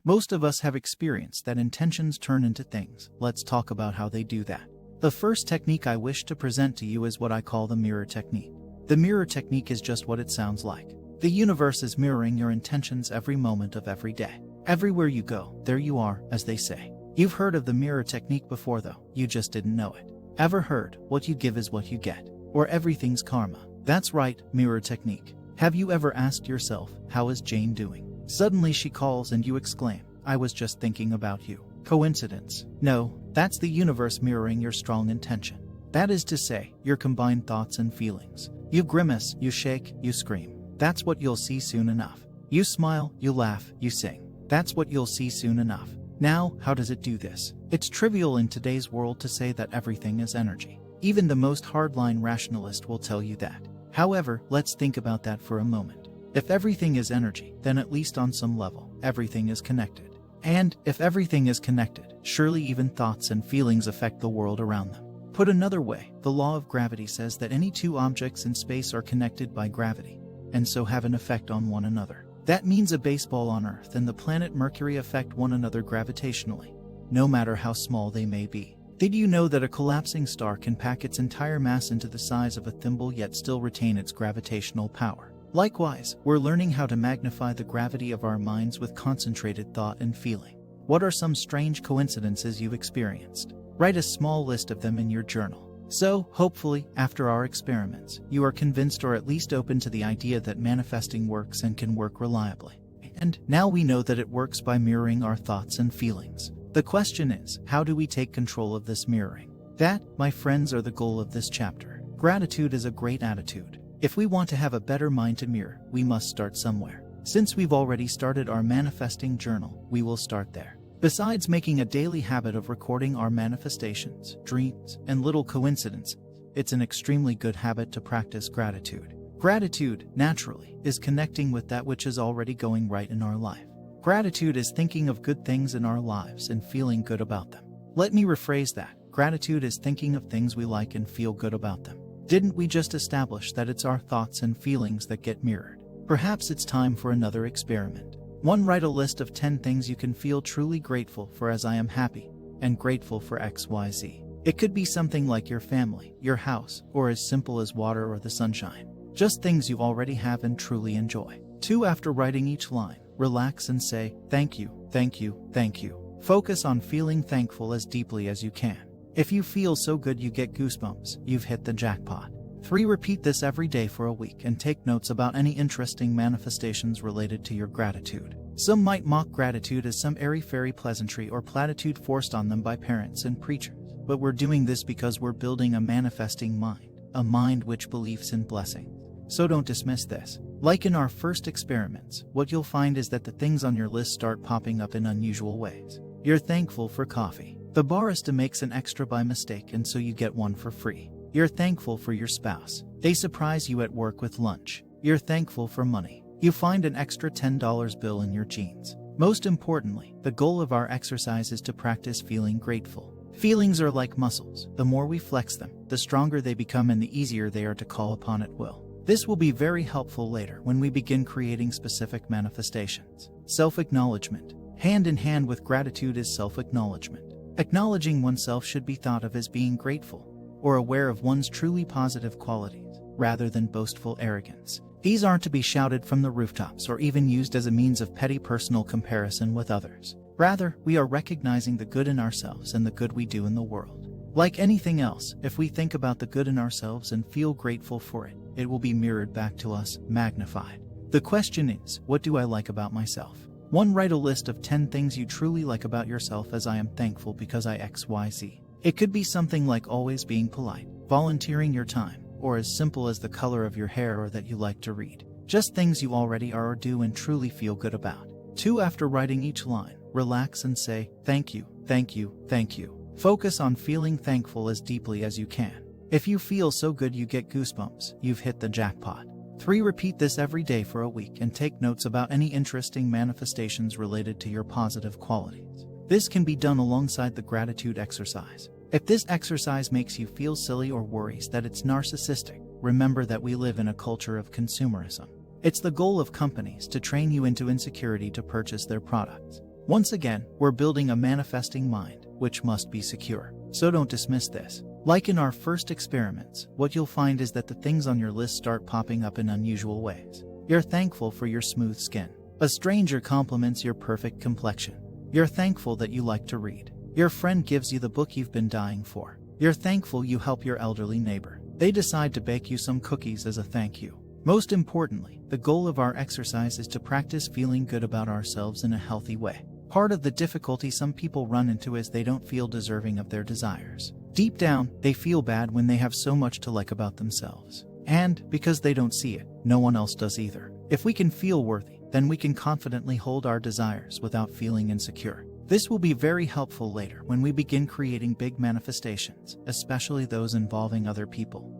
Most of us have experienced that intentions turn into things. Let's talk about how they do that. The first technique I wish to present to you is what I call the mirror technique. The mirror technique is just what it sounds like. The universe is mirroring your intentions every moment of every day. Everywhere you go, there you are, as they say. You've heard of the mirror technique before though, you just didn't know it. Ever heard, what you give is what you get? Or everything's karma? That's right, mirror technique. Have you ever asked yourself, how is Jane doing? Suddenly she calls and you exclaim, I was just thinking about you. Coincidence? No, that's the universe mirroring your strong intention. That is to say, your combined thoughts and feelings. You grimace, you shake, you scream. That's what you'll see soon enough. You smile, you laugh, you sing. That's what you'll see soon enough. Now, how does it do this? It's trivial in today's world to say that everything is energy. Even the most hardline rationalist will tell you that. However, let's think about that for a moment. If everything is energy, then at least on some level, everything is connected. And if everything is connected, surely even thoughts and feelings affect the world around them. Put another way, the law of gravity says that any two objects in space are connected by gravity, and so have an effect on one another. That means a baseball on Earth and the planet Mercury affect one another gravitationally, no matter how small they may be. Did you know that a collapsing star can pack its entire mass into the size of a thimble yet still retain its gravitational power? Likewise, we're learning how to magnify the gravity of our minds with concentrated thought and feeling. What are some strange coincidences you've experienced? Write a small list of them in your journal. So, hopefully, after our experiments, you are convinced or at least open to the idea that manifesting works and can work reliably. And now we know that it works by mirroring our thoughts and feelings. The question is, how do we take control of this mirroring? That, my friends, are the goal of this chapter. Gratitude is a great attitude. If we want to have a better mind to mirror, we must start somewhere. Since we've already started our manifesting journal, we will start there. Besides making a daily habit of recording our manifestations, dreams, and little coincidences, it's an extremely good habit to practice gratitude. Gratitude, naturally, is connecting with that which is already going right in our life. Gratitude is thinking of good things in our lives and feeling good about them. Let me rephrase that. Gratitude is thinking of things we like and feel good about them. Didn't we just establish that it's our thoughts and feelings that get mirrored? Perhaps it's time for another experiment. 1. Write a list of 10 things you can feel truly grateful for, as I am happy and grateful for XYZ. It could be something like your family, your house, or as simple as water or the sunshine. Just things you already have and truly enjoy. 2. After writing each line, relax and say, thank you, thank you, thank you. Focus on feeling thankful as deeply as you can. If you feel so good you get goosebumps, you've hit the jackpot. 3. Repeat this every day for a week and take notes about any interesting manifestations related to your gratitude. Some might mock gratitude as some airy-fairy pleasantry or platitude forced on them by parents and preachers, but we're doing this because we're building a manifesting mind, a mind which believes in blessings. So don't dismiss this. Like in our first experiments, what you'll find is that the things on your list start popping up in unusual ways. You're thankful for coffee. The barista makes an extra by mistake and so you get one for free. You're thankful for your spouse. They surprise you at work with lunch. You're thankful for money. You find an extra $10 bill in your jeans. Most importantly, the goal of our exercise is to practice feeling grateful. Feelings are like muscles. The more we flex them, the stronger they become and the easier they are to call upon at will. This will be very helpful later when we begin creating specific manifestations. Self-acknowledgement. Hand in hand with gratitude is self-acknowledgement. Acknowledging oneself should be thought of as being grateful or aware of one's truly positive qualities, rather than boastful arrogance. These aren't to be shouted from the rooftops or even used as a means of petty personal comparison with others. Rather, we are recognizing the good in ourselves and the good we do in the world. Like anything else, if we think about the good in ourselves and feel grateful for it, it will be mirrored back to us, magnified. The question is, what do I like about myself? 1. Write a list of 10 things you truly like about yourself, as I am thankful because I XYZ. It could be something like always being polite, volunteering your time, or as simple as the color of your hair or that you like to read. Just things you already are or do and truly feel good about. 2. After writing each line, relax and say, thank you, thank you, thank you. Focus on feeling thankful as deeply as you can. If you feel so good you get goosebumps, you've hit the jackpot. 3. Repeat this every day for a week and take notes about any interesting manifestations related to your positive qualities. This can be done alongside the gratitude exercise. If this exercise makes you feel silly or worries that it's narcissistic, remember that we live in a culture of consumerism. It's the goal of companies to train you into insecurity to purchase their products. Once again, we're building a manifesting mind, which must be secure. So don't dismiss this. Like in our first experiments, what you'll find is that the things on your list start popping up in unusual ways. You're thankful for your smooth skin. A stranger compliments your perfect complexion. You're thankful that you like to read. Your friend gives you the book you've been dying for. You're thankful you help your elderly neighbor. They decide to bake you some cookies as a thank you. Most importantly, the goal of our exercise is to practice feeling good about ourselves in a healthy way. Part of the difficulty some people run into is they don't feel deserving of their desires. Deep down, they feel bad when they have so much to like about themselves. And, because they don't see it, no one else does either. If we can feel worthy, then we can confidently hold our desires without feeling insecure. This will be very helpful later when we begin creating big manifestations, especially those involving other people.